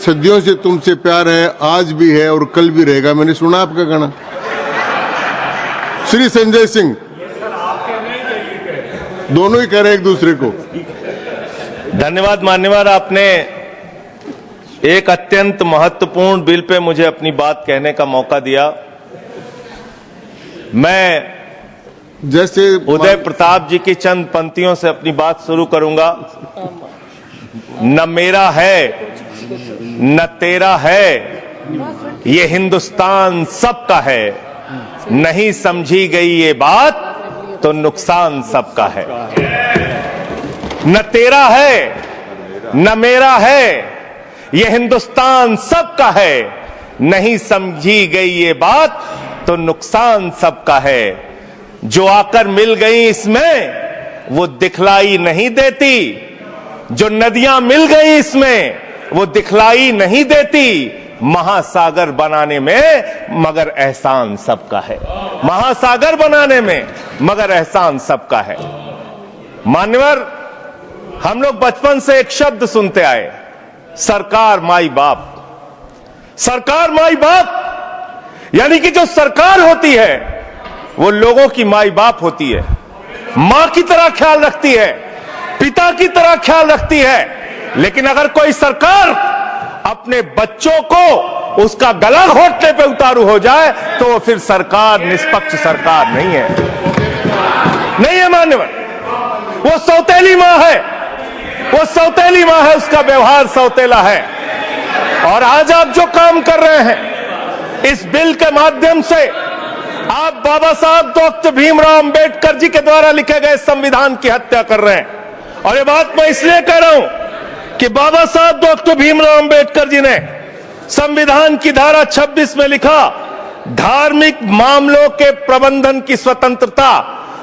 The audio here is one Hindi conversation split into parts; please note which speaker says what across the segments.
Speaker 1: सदियों से तुमसे प्यार है, आज भी है और कल भी रहेगा। मैंने सुना आपका गाना। श्री संजय सिंह, दोनों ही कह रहे हैं एक दूसरे को।
Speaker 2: धन्यवाद मान्यवर, आपने एक अत्यंत महत्वपूर्ण बिल पे मुझे अपनी बात कहने का मौका दिया। मैं
Speaker 1: जैसे
Speaker 2: उदय प्रताप जी की चंद पंक्तियों से अपनी बात शुरू करूंगा। न मेरा है न तेरा है, ये हिंदुस्तान सबका है। नहीं समझी गई ये बात तो नुकसान सबका है। न तेरा है न मेरा है, ये हिंदुस्तान सबका है। नहीं समझी गई ये बात तो नुकसान सबका है। जो आकर मिल गई इसमें वो दिखलाई नहीं देती, जो नदियां मिल गई इसमें वो दिखलाई नहीं देती। महासागर बनाने में मगर एहसान सबका है। महासागर बनाने में मगर एहसान सबका है। मान्यवर, हम लोग बचपन से एक शब्द सुनते आए, सरकार माई बाप। सरकार माई बाप यानी कि जो सरकार होती है वो लोगों की माई बाप होती है, मां की तरह ख्याल रखती है, पिता की तरह ख्याल रखती है। लेकिन अगर कोई सरकार अपने बच्चों को उसका गला घोटने पे उतारू हो जाए तो वो फिर सरकार निष्पक्ष सरकार नहीं है। नहीं है मान्यवर, वो सौतेली मां है, वो सौतेली मां है, उसका व्यवहार सौतेला है। और आज आप जो काम कर रहे हैं इस बिल के माध्यम से, आप बाबा साहब डॉक्टर भीमराव अंबेडकर जी के द्वारा लिखे गए संविधान की हत्या कर रहे हैं। और ये बात मैं इसलिए कह रहा हूं कि बाबा साहब डॉक्टर भीमराव अंबेडकर जी ने संविधान की धारा 26 में लिखा, धार्मिक मामलों के प्रबंधन की स्वतंत्रता,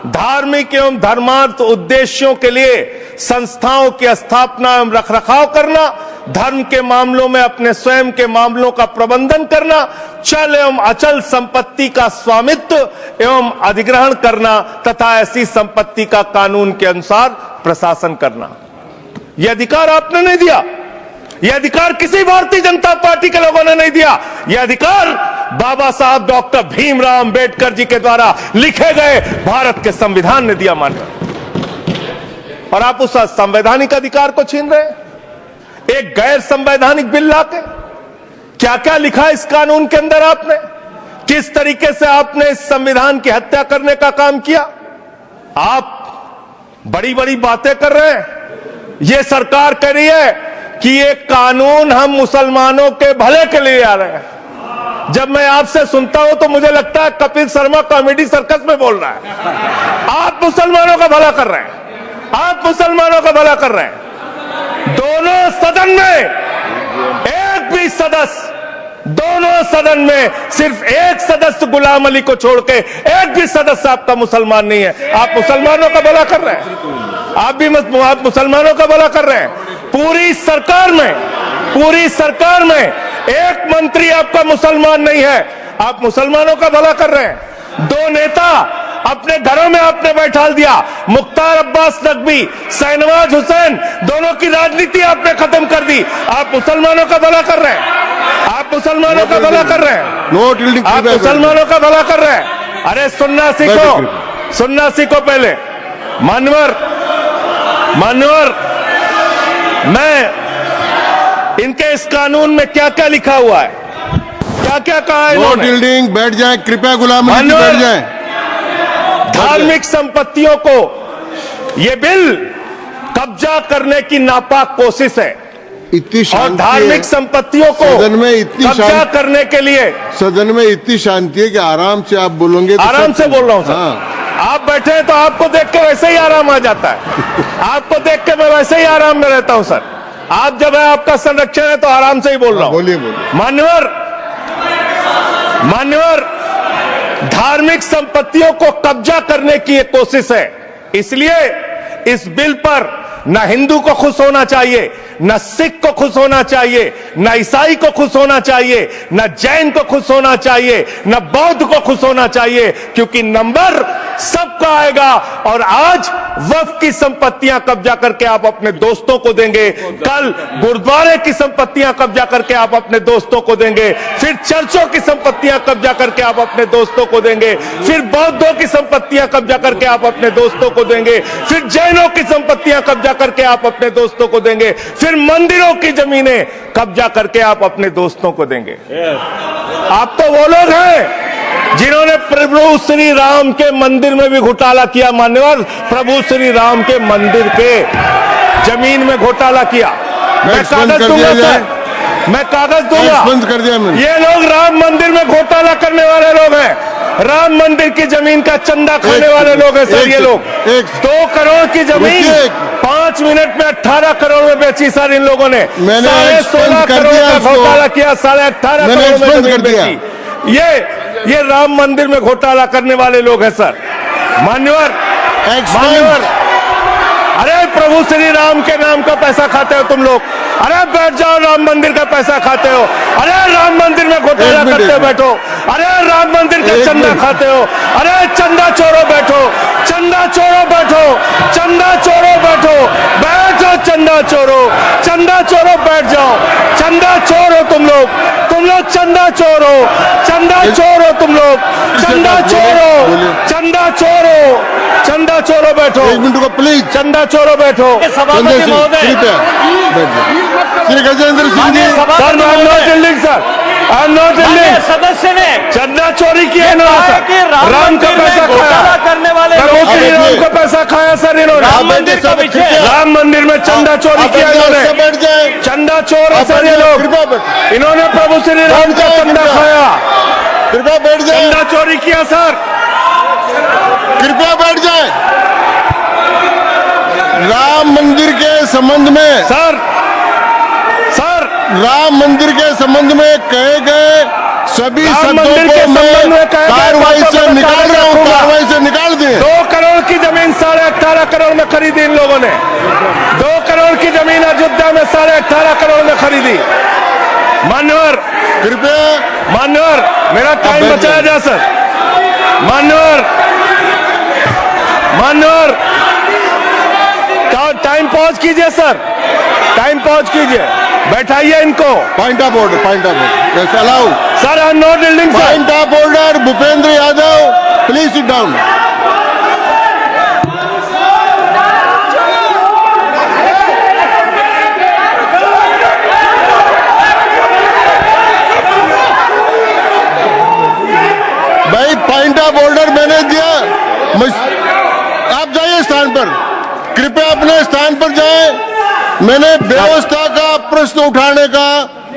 Speaker 2: धार्मिक एवं धर्मार्थ उद्देश्यों के लिए संस्थाओं की स्थापना एवं रखरखाव करना, धर्म के मामलों में अपने स्वयं के मामलों का प्रबंधन करना, चल एवं अचल संपत्ति का स्वामित्व एवं अधिग्रहण करना तथा ऐसी संपत्ति का कानून के अनुसार प्रशासन करना। यह अधिकार आपने नहीं दिया, यह अधिकार किसी भारतीय जनता पार्टी के लोगों ने नहीं दिया। यह अधिकार बाबा साहब डॉक्टर भीमराव अंबेडकर जी के द्वारा लिखे गए भारत के संविधान ने दिया। मान और आप उस संवैधानिक अधिकार को छीन रहे हैं एक गैर संवैधानिक बिल लाके। क्या क्या लिखा इस कानून के अंदर आपने, किस तरीके से आपने इस संविधान की हत्या करने का काम किया। आप बड़ी बड़ी बातें कर रहे हैं। यह सरकार कह रही है कि ये कानून हम मुसलमानों के भले के लिए आ रहे हैं। जब मैं आपसे सुनता हूं तो मुझे लगता है कपिल शर्मा कॉमेडी सर्कस में बोल रहा है। आप मुसलमानों का भला कर रहे हैं, आप मुसलमानों का भला कर रहे हैं। दोनों सदन में एक भी सदस्य, दोनों सदन में सिर्फ एक सदस्य गुलाम अली को छोड़ के एक भी सदस्य आपका मुसलमान नहीं है। आप मुसलमानों का भला कर रहे हैं, आप मुसलमानों का भला कर रहे हैं। पूरी सरकार में एक मंत्री आपका मुसलमान नहीं है, आप मुसलमानों का भला कर रहे हैं। दो नेता अपने घरों में आपने बैठा दिया, मुख्तार अब्बास नकवी, शाहनवाज हुसैन, दोनों की राजनीति आपने खत्म कर दी। आप मुसलमानों का भला कर रहे हैं, आप मुसलमानों का भला कर रहे हैं, आप मुसलमानों का भला कर रहे हैं। अरे सुनना सीखो पहले। मान्यवर, मैं इनके इस कानून में क्या क्या लिखा हुआ है, क्या क्या कहा है इन्होंने।
Speaker 1: बैठ जाए कृपया, गुलाम अली बैठ जाए।
Speaker 2: धार्मिक संपत्तियों को यह बिल कब्जा करने की नापाक कोशिश है।
Speaker 1: इतनी
Speaker 2: और धार्मिक संपत्तियों को
Speaker 1: सदन में इतनी
Speaker 2: कब्जा करने के लिए
Speaker 1: सदन में इतनी शांति है कि आराम से आप बोलोगे तो
Speaker 2: आराम से बोल रहा हूं सर। हाँ। आप बैठे हैं तो आपको देख के वैसे ही आराम आ जाता है। आपको देख के मैं वैसे ही आराम में रहता हूं सर। आप जब है आपका संरक्षण है तो आराम से ही बोल रहा हूं।
Speaker 1: बोलिए।
Speaker 2: मान्यवर, धार्मिक संपत्तियों को कब्जा करने की एक कोशिश है। इसलिए इस बिल पर न हिंदू को खुश होना चाहिए, न सिख को खुश होना चाहिए, न ईसाई को खुश होना चाहिए, न जैन को खुश होना चाहिए, न बौद्ध को खुश होना चाहिए, क्योंकि नंबर सबका आएगा। और आज वक्फ की संपत्तियां कब्जा करके आप अपने दोस्तों को देंगे, कल गुरुद्वारे की संपत्तियां कब्जा करके आप अपने दोस्तों को देंगे, फिर चर्चों की संपत्तियां कब्जा करके आप अपने दोस्तों को देंगे, फिर बौद्धों की संपत्तियां कब्जा करके आप अपने दोस्तों को देंगे, फिर जैनों की संपत्तियां कब्जा करके आप अपने दोस्तों को देंगे, फिर मंदिरों की जमीनें कब्जा करके आप अपने दोस्तों को देंगे। आप तो वो लोग हैं जिन्होंने प्रभु श्री राम के मंदिर में भी घोटाला किया। मान्यवर, प्रभु श्री राम के मंदिर के जमीन में घोटाला किया। मैं कागज दूंगा सर, मैं कागज दूंगा।
Speaker 1: बंद कर दिया मैंने।
Speaker 2: ये लोग राम मंदिर में घोटाला करने वाले लोग हैं, राम मंदिर की जमीन का चंदा खाने वाले लोग हैं सर। ये लोग 2 करोड़ की जमीन 5 मिनट में 18 करोड़ में बेची सर इन लोगों ने। 16.5 करोड़ का घोटाला किया, 18.5 करोड़ में जमीन बेची। ये राम मंदिर में घोटाला करने वाले लोग हैं सर। मान्यवर, अरे प्रभु श्री राम के नाम का पैसा खाते हो तुम लोग। अरे बैठ जाओ, राम मंदिर का पैसा खाते हो। अरे राम मंदिर में घोटाला करते बैठो। अरे राम मंदिर का चंदा खाते हो। अरे चंदा चोरो बैठो, चंदा चोरो बैठो, चंदा चोरो बैठो, बैठो चंदा चोरो, चंदा चोरो बैठ जाओ। चंदा चोरो तुम लोग चंदा चोरो, चंदा चोरो तुम लोग, चंदा चोरो, चंदा चोरो, चंदा चोरो बैठो।
Speaker 1: 1 मिनट को प्लीज।
Speaker 2: चंदा चोरो बैठो।
Speaker 3: सभापति महोदय,
Speaker 1: Shri Gajendra Singh ji.
Speaker 2: Sir I am not building sir, I am not building.
Speaker 3: सदस्य ने
Speaker 2: चंदा चोरी किया इन्होंने, राम का पैसा खाया
Speaker 3: करने वाले
Speaker 2: प्रभु श्री राम का पैसा खाया सर इन्होंने।
Speaker 3: राम मंदिर का पीछे
Speaker 2: राम मंदिर में चंदा चोरी किया इन्होंने।
Speaker 1: बैठ जाए।
Speaker 2: चंदा चोर है सर ये लोग। इन्होंने प्रभु श्री राम का चंदा खाया,
Speaker 1: कृपया बैठ जाए।
Speaker 2: चंदा चोरी किया सर।
Speaker 1: कृपया बैठ जाए। राम मंदिर के संबंध में
Speaker 2: सर
Speaker 1: राम मंदिर के संबंध में कहे गए सभी शब्दों को मैं कार्रवाई से निकाल रहा हूं, कार्रवाई से निकाल दिए।
Speaker 2: 2 करोड़ की जमीन 18.5 करोड़ में खरीदी इन लोगों ने। 2 करोड़ की जमीन अयोध्या में 18.5 करोड़ में खरीदी। मान्यवर,
Speaker 1: कृपया
Speaker 2: मान्यवर मेरा टाइम बचाया जा सर। मान्यवर, मान्यवर टाइम पॉज कीजिए सर, टाइम पॉज कीजिए, बैठाइए इनको।
Speaker 1: Point of order, point of order allow
Speaker 2: sir. I am not building sir.
Speaker 1: Point of order Bhupendra Yadav, please sit down. भाई पॉइंट ऑफ ऑर्डर मैंने दिया, आप जाइए स्थान पर, कृपया अपने स्थान पर जाएं। मैंने व्यवस्था का प्रश्न उठाने का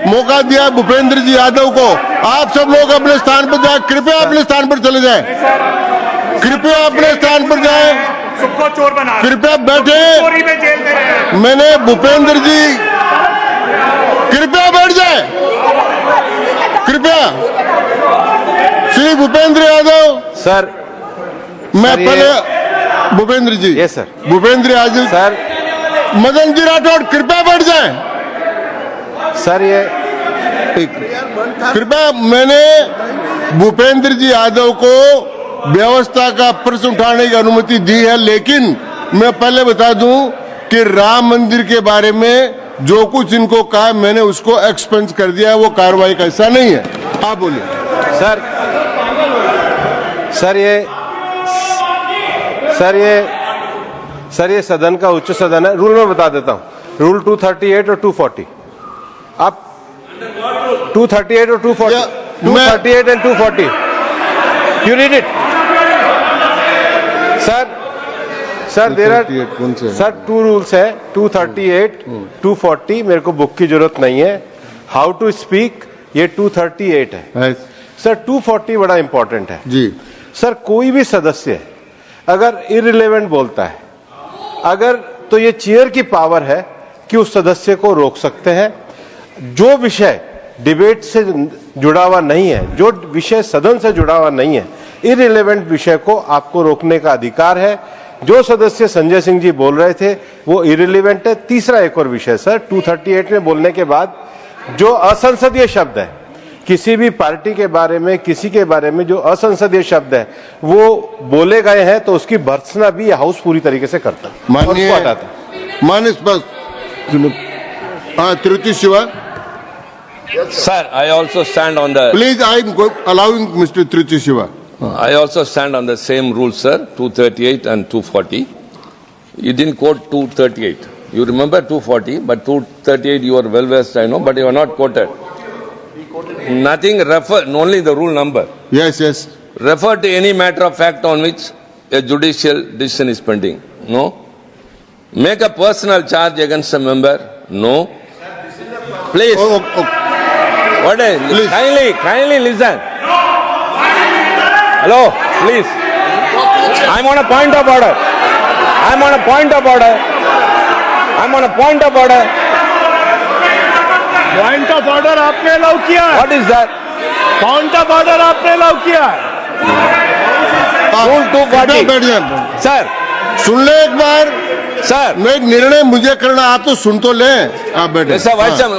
Speaker 1: मौका दिया भूपेंद्र जी यादव को। आप सब लोग अपने स्थान पर जाएं, कृपया अपने स्थान पर चले जाएं, कृपया अपने स्थान पर जाएं,
Speaker 4: सबको चोर बना,
Speaker 1: कृपया बैठे।
Speaker 4: चोरी में जेल दे रहे हैं।
Speaker 1: मैंने भूपेंद्र जी, कृपया बैठ जाए, कृपया। श्री भूपेंद्र यादव
Speaker 5: सर,
Speaker 1: मैं पहले Bhupendra ji,
Speaker 5: yes sir,
Speaker 1: Bhupendra Yadav
Speaker 5: sir,
Speaker 1: Madan ji Rathore कृपया बैठ जाएं।
Speaker 5: सर ये
Speaker 1: कृपया, मैंने भूपेंद्र जी यादव को व्यवस्था का प्रश्न उठाने की अनुमति दी है, लेकिन मैं पहले बता दूं कि राम मंदिर के बारे में जो कुछ इनको कहा मैंने उसको एक्सपेंस कर दिया है, वो कार्रवाई का हिस्सा नहीं है। आप बोलिए
Speaker 5: सर। सर ये सदन का उच्च सदन है, रूल में बता देता हूं। रूल 238 और 240, आप 238 और 240, 238 and 240, you read it sir. There are sir 2 rules है, 238, 240। मेरे को बुक की जरूरत नहीं है। हाउ टू स्पीक ये 238 है सर। 240 बड़ा इंपॉर्टेंट है
Speaker 1: जी
Speaker 5: सर। कोई भी सदस्य अगर इररिलेवेंट बोलता है, अगर तो ये चेयर की पावर है कि उस सदस्य को रोक सकते हैं। जो विषय डिबेट से जुड़ा हुआ नहीं है, जो विषय सदन से जुड़ा हुआ नहीं है, इररिलेवेंट विषय को आपको रोकने का अधिकार है। जो सदस्य संजय सिंह जी बोल रहे थे वो इररिलेवेंट है। तीसरा एक और विषय सर, 238 में बोलने के बाद जो असंसदीय शब्द है किसी भी पार्टी के बारे में, किसी के बारे में जो असंसदीय शब्द है वो बोले गए हैं तो उसकी भर्त्सना भी ये हाउस पूरी तरीके से करता है,
Speaker 1: माननीय
Speaker 5: और उसको हटाता है।
Speaker 1: माननीय स्पष्ट हाँ Tiruchi Shiva
Speaker 6: Sir, I also stand on the.
Speaker 1: Please I am allowing mister Tiruchi Shiva
Speaker 6: I also stand on the same rules, sir. 238 and 240. You didn't quote 238. You remember 240, but 238 you are well versed, I know, but you are not quoted. Nothing refer, only the rule number.
Speaker 1: Yes yes
Speaker 6: Refer to any matter of fact on which a judicial decision is pending. No. Make a personal charge against a member. No. Please. What is?
Speaker 1: Please.
Speaker 6: Kindly listen. Hello, please. I'm on a point of order. I'm on a point of order. I'm on a point of order.
Speaker 3: Point of order आपने अलाउ किया है,
Speaker 6: What is that?
Speaker 3: Point of order आपने अलाउ किया है।
Speaker 6: Rule 240.
Speaker 1: बैठ जाए
Speaker 6: Sir,
Speaker 1: सुन ले एक बार
Speaker 6: sir.
Speaker 1: मैं निर्णय मुझे करना आप तो सुन तो ले आप बैठे
Speaker 6: Sir, what's
Speaker 1: हाँ।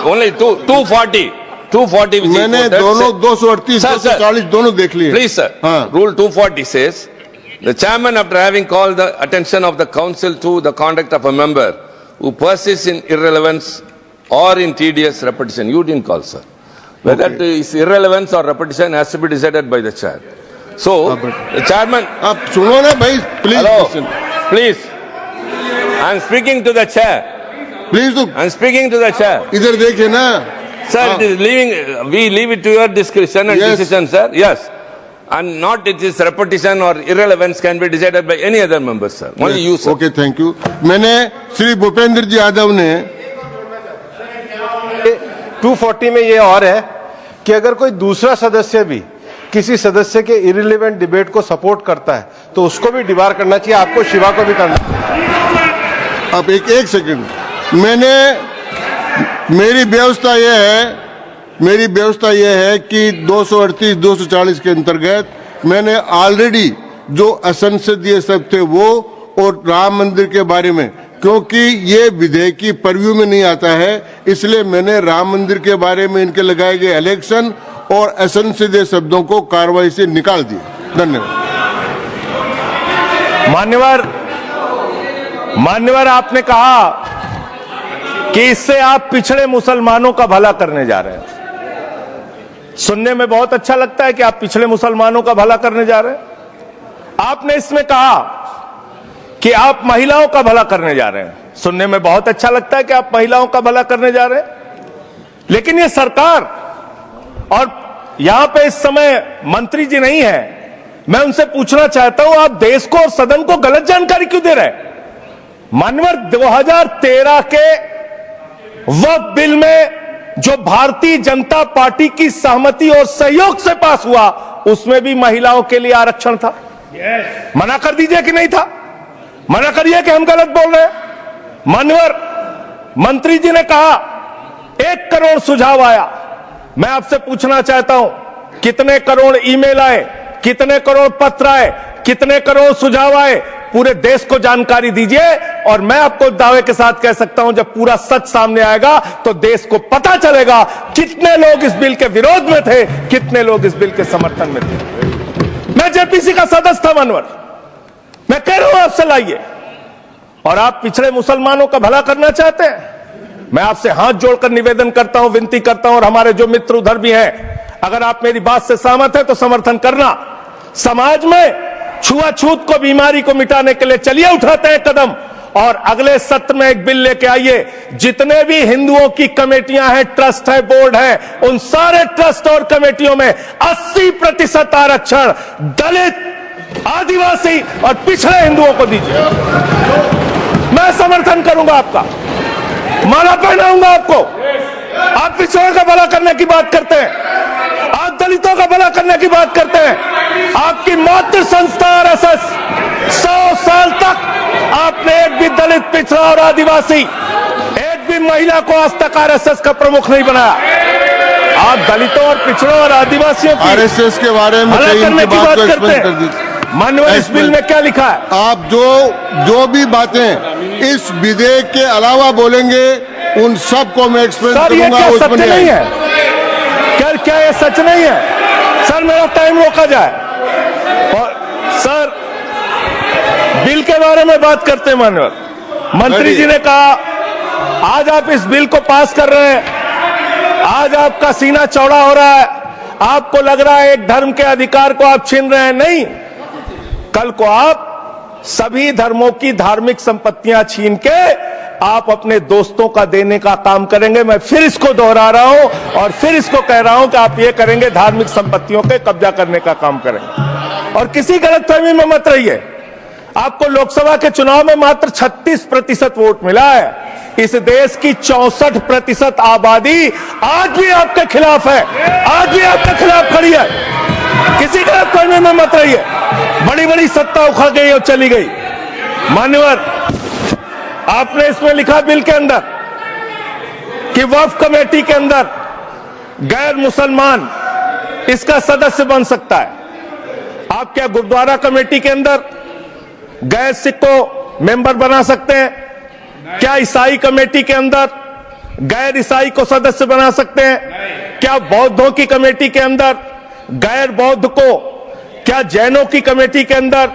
Speaker 6: only 240. 240 which is
Speaker 1: मैंने
Speaker 6: quoted,
Speaker 1: दोनों
Speaker 6: sir.
Speaker 1: 238
Speaker 6: Sir, sir.
Speaker 1: 240 दोनों देख लिए
Speaker 6: Please, sir.
Speaker 1: हाँ
Speaker 6: Rule 240 says, the chairman, after having called the attention of the council to the conduct of a member who persists in irrelevance or in tedious repetition, you didn't call, sir. Whether
Speaker 1: Okay.
Speaker 6: it is irrelevance or repetition has to be decided by the chair. So, the chairman,
Speaker 1: आप सुनो ना भाई please
Speaker 6: hello, please. I am speaking to the chair.
Speaker 1: Please तो
Speaker 6: I am speaking to the chair.
Speaker 1: इधर देखिए ना
Speaker 6: Sir,
Speaker 1: Ah.
Speaker 6: it is we leave it to your discretion and
Speaker 1: Yes.
Speaker 6: decision, sir. Yes. And not it is repetition or irrelevance can be decided by any other member, sir. Only you, sir.
Speaker 1: Okay thank you मैंने श्री भूपेंद्र जी यादव ने
Speaker 5: 240 में ये और है कि अगर कोई दूसरा सदस्य भी किसी सदस्य के इरिलेवेंट डिबेट को सपोर्ट करता है तो उसको भी डिबार करना चाहिए, आपको शिवा को भी करना चाहिए।
Speaker 1: अब एक सेकंड मैंने मेरी व्यवस्था यह है कि 238 240 के अंतर्गत मैंने ऑलरेडी जो असंसदीय शब्द थे वो और राम मंदिर के बारे में, क्योंकि ये विधेयक की परव्यू में नहीं आता है, इसलिए मैंने राम मंदिर के बारे में इनके लगाए गए इलेक्शन और असंसदीय शब्दों को कार्रवाई से निकाल दिया। धन्यवाद।
Speaker 2: मान्यवर आपने कहा कि इससे आप पिछड़े मुसलमानों का भला करने जा रहे हैं। सुनने में बहुत अच्छा लगता है कि आप पिछड़े मुसलमानों का भला करने जा रहे हैं। आपने इसमें कहा कि आप महिलाओं का भला करने जा रहे हैं। सुनने में बहुत अच्छा लगता है कि आप महिलाओं का भला करने जा रहे हैं, लेकिन ये सरकार और यहां पे इस समय मंत्री जी नहीं है, मैं उनसे पूछना चाहता हूं आप देश को और सदन को गलत जानकारी क्यों दे रहे हैं? मानवर 2013 के वक्फ बिल में जो भारतीय जनता पार्टी की सहमति और सहयोग से पास हुआ उसमें भी महिलाओं के लिए आरक्षण था। मना कर दीजिए कि नहीं था, मना करिए कि हम गलत बोल रहे हैं। मानवर मंत्री जी ने कहा 1 करोड़ सुझाव आया। मैं आपसे पूछना चाहता हूं कितने करोड़ ईमेल आए, कितने करोड़ पत्र आए, कितने करोड़ सुझाव आए, पूरे देश को जानकारी दीजिए और मैं आपको दावे के साथ कह सकता हूं जब पूरा सच सामने आएगा तो देश को पता चलेगा कितने लोग इस बिल के विरोध में थे, कितने लोग इस बिल के समर्थन में थे। मैं जेपीसी का सदस्य था मानवर, मैं कह रहा हूं आपसे लाइए। और आप पिछड़े मुसलमानों का भला करना चाहते हैं, मैं आपसे हाथ जोड़कर निवेदन करता हूं, विनती करता हूं, और हमारे जो मित्र उधर भी हैं, अगर आप मेरी बात से सहमत हैं तो समर्थन करना। समाज में छुआछूत को, बीमारी को मिटाने के लिए चलिए उठाते हैं कदम, और अगले सत्र में एक बिल लेके आइए। जितने भी हिंदुओं की कमेटियां हैं, ट्रस्ट है, बोर्ड है, उन सारे ट्रस्ट और कमेटियों में 80% आरक्षण दलित, आदिवासी और पिछड़े हिंदुओं को दीजिए। मैं समर्थन करूंगा आपका, माला पहनाऊंगा आपको। आप पिछड़ों का भला करने की बात करते हैं, आप दलितों का भला करने की बात करते हैं। आपकी मातृ संस्था आरएसएस 100 साल तक आपने एक भी दलित, पिछड़ा और आदिवासी, एक भी महिला को आज तक आरएसएस का प्रमुख नहीं बनाया। आप दलितों और पिछड़ों और आदिवासियों की
Speaker 1: आरएसएस के बारे में
Speaker 2: भला करने की बात
Speaker 1: को
Speaker 2: करते
Speaker 1: एक्सप्लेन कर
Speaker 2: हैं।
Speaker 1: दीजिए।
Speaker 2: मानवर इस बिल में क्या लिखा है?
Speaker 1: आप जो भी बातें इस विधेयक के अलावा बोलेंगे उन सब को मैं एक्सप्लेन
Speaker 2: सर ये
Speaker 1: करूंगा।
Speaker 2: क्या
Speaker 1: उसमें
Speaker 2: सत्य नहीं है? क्या
Speaker 3: सर क्या ये सच नहीं है? सर मेरा टाइम रोका जाए। और सर बिल के बारे में बात करते हैं माननीय मंत्री जी ने कहा आज आप इस बिल को पास कर रहे हैं, आज आपका सीना चौड़ा हो रहा है, आपको लग रहा है एक धर्म के अधिकार को आप छीन रहे हैं। नहीं, कल को आप सभी धर्मों की धार्मिक संपत्तियां छीन के आप अपने दोस्तों का देने का काम करेंगे। मैं फिर इसको दोहरा रहा हूं और फिर इसको कह रहा हूं कि आप ये करेंगे, धार्मिक संपत्तियों के कब्जा करने का काम करेंगे। और किसी गलतफहमी में मत रहिए, आपको लोकसभा के चुनाव में मात्र 36% वोट मिला है। इस देश की 64% आबादी आज भी आपके खिलाफ है, आज भी आपके खिलाफ खड़ी है। किसी गलतफहमी में मत रहिए। बड़ी बड़ी सत्ता उखड़ गई और चली गई। मान्यवर, आपने इसमें लिखा बिल के अंदर कि वक्फ कमेटी के अंदर गैर मुसलमान इसका सदस्य बन सकता है। आप क्या गुरुद्वारा कमेटी के अंदर गैर सिख को मेंबर बना सकते हैं? क्या ईसाई कमेटी के अंदर गैर ईसाई को सदस्य बना सकते हैं? क्या बौद्धों की कमेटी के अंदर गैर बौद्ध को, क्या जैनों की कमेटी के अंदर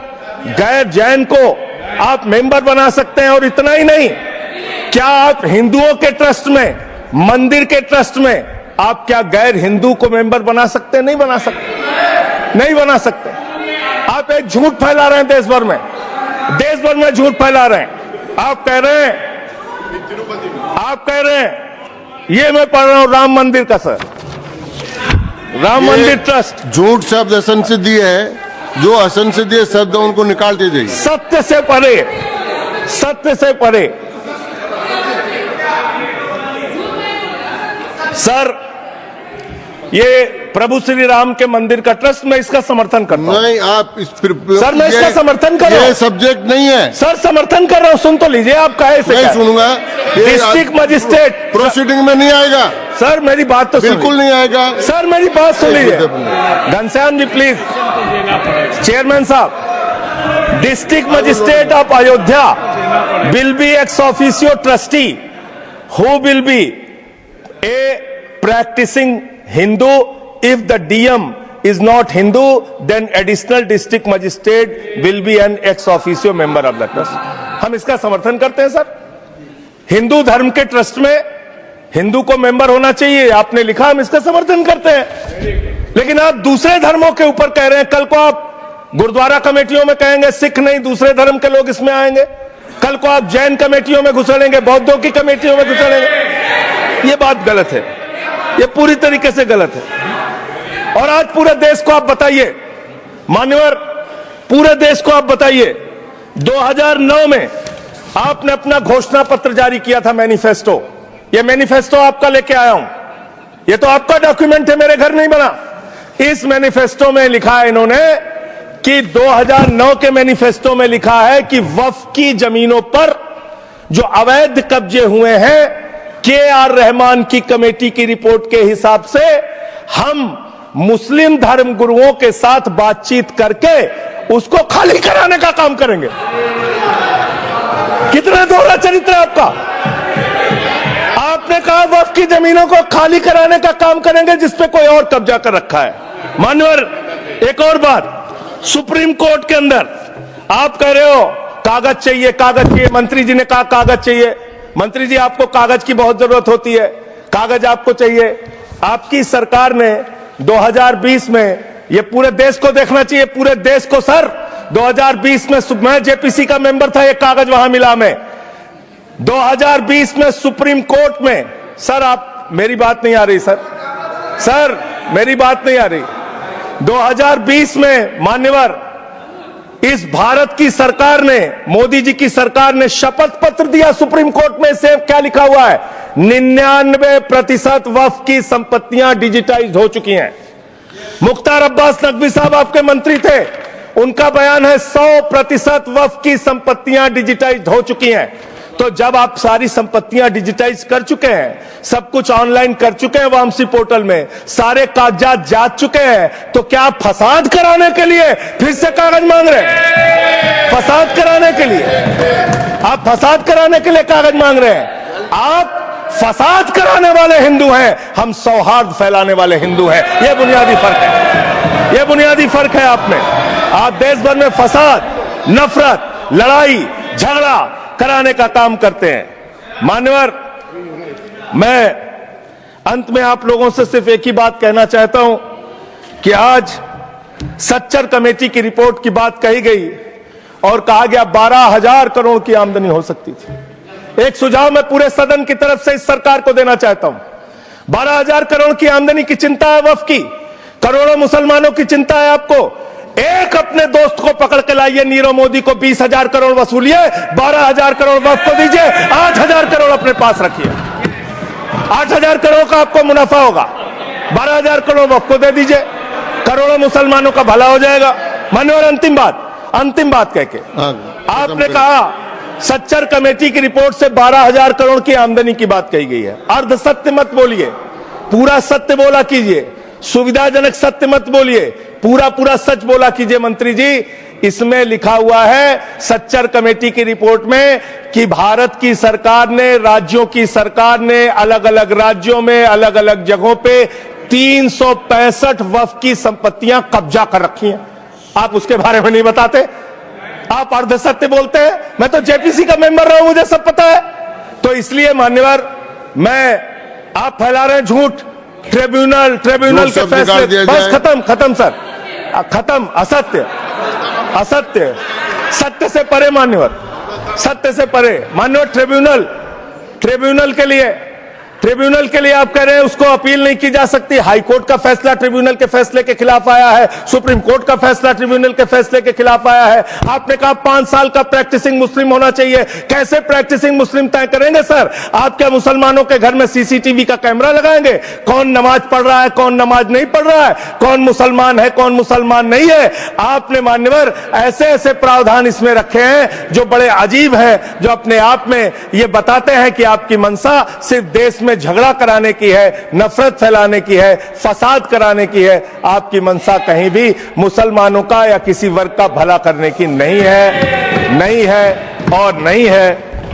Speaker 3: गैर जैन को आप मेंबर बना सकते हैं? और इतना ही नहीं, क्या आप हिंदुओं के ट्रस्ट में, मंदिर के ट्रस्ट में आप क्या गैर हिंदू को मेंबर बना सकते हैं? नहीं बना सकते, नहीं बना सकते। आप एक झूठ फैला रहे हैं देश भर में, देश भर में झूठ फैला रहे हैं। आप कह रहे हैं ये मैं पढ़ रहा हूं राम मंदिर का, सर, राम मंदिर ट्रस्ट।
Speaker 1: झूठ शब्द असंसिद्धि है, जो असंसिद्धि शब्द उनको निकाल दीजिए।
Speaker 3: सत्य से परे, सत्य से परे। सर ये प्रभु श्री राम के मंदिर का ट्रस्ट, मैं इसका समर्थन करता हूं।
Speaker 1: नहीं, आप इस
Speaker 3: सर मैं इसका समर्थन कर रहा हूं।
Speaker 1: ये सब्जेक्ट नहीं है
Speaker 3: सर, समर्थन कर रहा हूं, सुन तो लीजिए। आप कहे से
Speaker 1: नहीं सुनूंगा।
Speaker 3: डिस्ट्रिक्ट मजिस्ट्रेट
Speaker 1: प्रोसीडिंग में नहीं आएगा
Speaker 3: सर, मेरी बात तो
Speaker 1: बिल्कुल नहीं आएगा।
Speaker 3: सर मेरी बात सुन लीजिए। घनश्याम जी प्लीज, चेयरमैन साहब, district magistrate of Ayodhya will be ex officio trustee who will be a practising Hindu. If the DM is not Hindu, then additional district magistrate will be an ex officio member of the trust. हम इसका समर्थन करते हैं सर। हिंदू धर्म के ट्रस्ट में हिंदू को मेंबर होना चाहिए, आपने लिखा, हम इसका समर्थन करते हैं। लेकिन आप दूसरे धर्मों के ऊपर कह रहे हैं। कल को आप गुरुद्वारा कमेटियों में कहेंगे सिख नहीं, दूसरे धर्म के लोग इसमें आएंगे। कल को आप जैन कमेटियों में घुसड़ेंगे, बौद्धों की कमेटियों में घुसड़ेंगे। ये बात गलत है, ये पूरी तरीके से गलत है। और आज पूरे देश को आप बताइए, मान्यवर, पूरे देश को आप बताइए, 2009 में आपने अपना घोषणा पत्र जारी किया था, मैनिफेस्टो। ये मैनिफेस्टो आपका लेके आया हूं, ये तो आपका डॉक्यूमेंट है, मेरे घर नहीं बना। इस मैनिफेस्टो में लिखा है इन्होंने कि 2009 के मैनिफेस्टो में लिखा है कि वक्फ की जमीनों पर जो अवैध कब्जे हुए हैं, के.आर. रहमान की कमेटी की रिपोर्ट के हिसाब से हम मुस्लिम धर्म गुरुओं के साथ बातचीत करके उसको खाली कराने का काम करेंगे। कितना दोहरा चरित्र है आपका। आपने कहा वक्फ की जमीनों को खाली कराने का काम करेंगे जिसपे कोई और कब्जा कर रखा है। मान्यवर, एक और बात, सुप्रीम कोर्ट के अंदर आप कह रहे हो कागज चाहिए, कागज चाहिए। मंत्री जी ने कहा कागज चाहिए। मंत्री जी, आपको कागज की बहुत जरूरत होती है, कागज आपको चाहिए। आपकी सरकार ने 2020 में, ये पूरे देश को देखना चाहिए, पूरे देश को सर, 2020 में मैं जेपीसी का मेंबर था, एक कागज वहां मिला मैं 2020 में सुप्रीम कोर्ट में। सर आप, मेरी बात नहीं आ रही सर, सर मेरी बात नहीं आ रही। 2020 में मान्यवर, इस भारत की सरकार ने, मोदी जी की सरकार ने शपथ पत्र दिया सुप्रीम कोर्ट में। से क्या लिखा हुआ है? 99% वक्फ की संपत्तियां डिजिटाइज हो चुकी हैं। मुख्तार अब्बास नकवी साहब आपके मंत्री थे, उनका बयान है 100% वक्फ की संपत्तियां डिजिटाइज हो चुकी हैं। तो जब आप सारी संपत्तियां डिजिटाइज कर चुके हैं, सब कुछ ऑनलाइन कर चुके हैं वामसी पोर्टल में, सारे कागजात जांच चुके हैं, तो क्या आप फसाद कराने के लिए फिर से कागज मांग रहे हैं? फसाद कराने के लिए, आप फसाद कराने के लिए कागज मांग रहे हैं। आप फसाद कराने वाले हिंदू हैं, हम सौहार्द फैलाने वाले हिंदू हैं। यह बुनियादी फर्क है, यह बुनियादी फर्क है आप में। आप देश भर में फसाद, नफरत, लड़ाई झगड़ा कराने का काम करते हैं। मान्यवर, मैं अंत में आप लोगों से सिर्फ एक ही बात कहना चाहता हूं कि आज सच्चर कमेटी की रिपोर्ट की बात कही गई और कहा गया 12,000 करोड़ की आमदनी हो सकती थी। एक सुझाव मैं पूरे सदन की तरफ से इस सरकार को देना चाहता हूं। 12,000 करोड़ की आमदनी की चिंता है वक्फ की, करोड़ों मुसलमानों की चिंता है आपको। एक अपने दोस्त को पकड़ के लाइए, नीरव मोदी को 20,000 करोड़ वसूलिए, 12,000 करोड़ वक्फ को दीजिए, 8,000 करोड़ अपने पास रखिए। 8,000 करोड़ का आपको मुनाफा होगा, 12,000 करोड़ वक्फ को दे दीजिए, करोड़ों मुसलमानों का भला हो जाएगा। मान्यवर, अंतिम बात कह के आपने कहा सच्चर कमेटी की रिपोर्ट से 12,000 करोड़ की आमदनी की बात कही गई है। अर्ध सत्य मत बोलिए, पूरा सत्य बोला कीजिए। सुविधाजनक सत्य मत बोलिए, पूरा सच बोला कीजिए। मंत्री जी, इसमें लिखा हुआ है सच्चर कमेटी की रिपोर्ट में कि भारत की सरकार ने, राज्यों की सरकार ने अलग अलग राज्यों में अलग अलग जगहों पे 365 वक्फ की संपत्तियां कब्जा कर रखी हैं। आप उसके बारे में नहीं बताते, आप अर्ध सत्य बोलते हैं। मैं तो जेपीसी का मेंबर रहा हूं, मुझे सब पता है। तो इसलिए मान्यवर, आप फैला रहे हैं झूठ, ट्रिब्यूनल के फैसले, बस खत्म सर, खत्म। असत्य, सत्य से परे मान्यवर, सत्य से परे मान्यवर। ट्रिब्यूनल के लिए आप कह रहे हैं उसको अपील नहीं की जा सकती। हाई कोर्ट का फैसला ट्रिब्यूनल के फैसले के खिलाफ आया है, सुप्रीम कोर्ट का फैसला ट्रिब्यूनल के फैसले के खिलाफ आया है। आपने कहा 5 साल का प्रैक्टिसिंग मुस्लिम होना चाहिए। कैसे प्रैक्टिसिंग मुस्लिम तय करेंगे सर? आप क्या मुसलमानों के घर में सीसीटीवी का कैमरा लगाएंगे? कौन नमाज पढ़ रहा है, कौन नमाज नहीं पढ़ रहा है, कौन मुसलमान है, कौन मुसलमान नहीं है? आपने मान्यवर ऐसे प्रावधान इसमें रखे हैं जो बड़े अजीब है, जो अपने आप में ये बताते हैं कि आपकी मंशा सिर्फ देश में झगड़ा कराने की है, नफरत फैलाने की है, फसाद कराने की है। आपकी मंशा कहीं भी मुसलमानों का या किसी वर्ग का भला करने की नहीं है।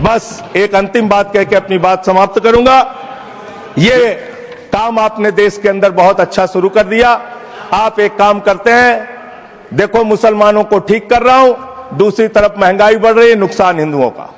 Speaker 3: बस एक अंतिम बात कह के अपनी बात समाप्त करूंगा। ये काम आपने देश के अंदर बहुत अच्छा शुरू कर दिया। आप एक काम करते हैं, देखो मुसलमानों को ठीक कर रहा हूं, दूसरी तरफ महंगाई बढ़ रही है, नुकसान हिंदुओं का।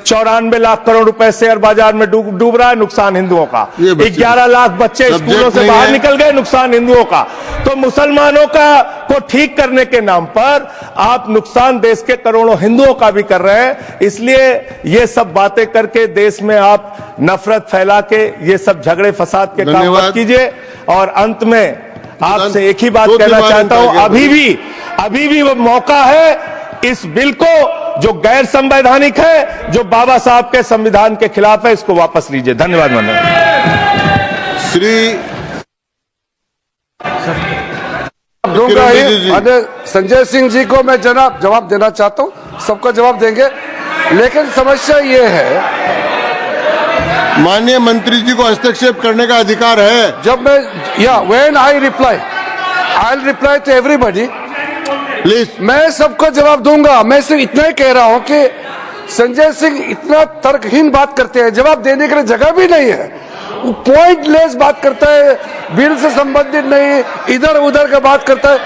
Speaker 3: 94 लाख करोड़ रुपए शेयर बाजार में डूब रहा है, नुकसान हिंदुओं का। 11 लाख बच्चे स्कूलों से बाहर निकल गए, नुकसान हिंदुओं का। तो मुसलमानों को ठीक करने के नाम पर आप नुकसान देश के करोड़ों हिंदुओं का भी कर रहे हैं। इसलिए ये सब बातें करके देश में आप नफरत फैला के ये सब झगड़े फसाद के काम मत कीजिए। और अंत में आपसे एक ही बात कहना चाहता हूं, अभी भी वो मौका है इस बिल को जो गैर संवैधानिक है, जो बाबा साहब के संविधान के खिलाफ है, इसको वापस लीजिए। धन्यवाद माननीय
Speaker 1: श्री
Speaker 7: दूंगा ही। संजय सिंह जी को मैं जवाब देना चाहता हूं, सबको जवाब देंगे, लेकिन समस्या ये है,
Speaker 1: माननीय मंत्री जी को हस्तक्षेप करने का अधिकार है।
Speaker 7: जब मैं when I reply to everybody,
Speaker 1: please.
Speaker 7: मैं सबको जवाब दूंगा। मैं सिर्फ इतना ही कह रहा हूं कि संजय सिंह इतना तर्कहीन बात करते हैं, जवाब देने के लिए जगह भी नहीं है। वो पॉइंटलेस बात करता है, बिल से संबंधित नहीं, इधर उधर का बात करता है।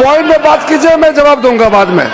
Speaker 7: पॉइंट में बात कीजिए, मैं जवाब दूंगा बाद में।